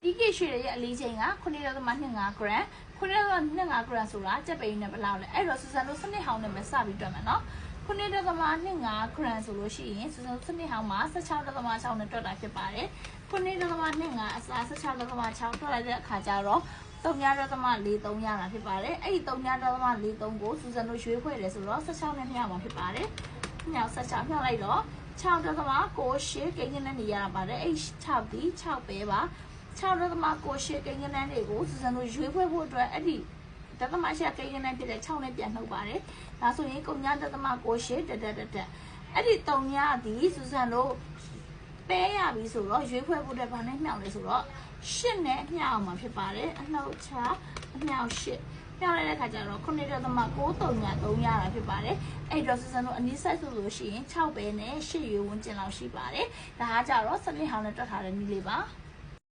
ဒီကိရွှေရဲ့အလေးချိန်က9.25 gram 9.25 gram ဆိုတာကြက်ပိန်နဲ့ဘယ်လောက်လဲအဲ့တော့စူဇန်တို့စနစ်ဟောင်းနဲ့ပဲစပြီးတွက်မယ်နော်9.25 gram ဆိုလို့ရှိရင်စူဇန်စနစ်ဟောင်းမှာ16.6နဲ့တွက်တာဖြစ်ပါတယ်9.25အစား16.6တွက်လိုက်တဲ့အခါကျတော့3.43ရတာဖြစ်ပါတယ်အဲ့ဒီ3.43ကိုစူဇန်တို့ရွေးဖွဲ့တယ်ဆိုတော့16နဲ့မျှမှာဖြစ်ပါတယ်မျှ16မျှလိုက်တော့6.98ကိန်းနဲ့နေရတာပါတယ်အဲ့6ဒီ6ပဲပါ6.98ကိန်းနဲ့တွေကိုစူဇန်တို့ရွေးဖွဲ့ဖို့အတွက်အဲ့ဒီဒသမရှကိန်းနဲ့ဖြစ်တဲ့6နဲ့ပြန်နှုတ်ပါတယ်ဒါဆိုရင်9.98တက်အဲ့ဒီ3ညဒီစူဇန်တို့ပဲရပြီဆိုတော့ရွေးဖွဲ့ဖို့အတွက်ဘာနဲ့မျှောက်လဲဆိုတော့8နဲ့မျှအောင်မှာဖြစ်ပါတယ်အနှုတ်ချအမျှောက်8မျှလိုက်တဲ့ခါကျတော့9.93ရတာဖြစ်ပါတယ်အဲ့တော့စူဇန်တို့အနည်းဆက်ဆိုလို့ရှိရင်6ပဲနဲ့8ရွေးဝန်းကျင်လောက်ရှိပါတယ်ဒါကကြတော့စနစ်ဟောင်းနဲ့တွက်ထားတဲ့နည်းလေးပါ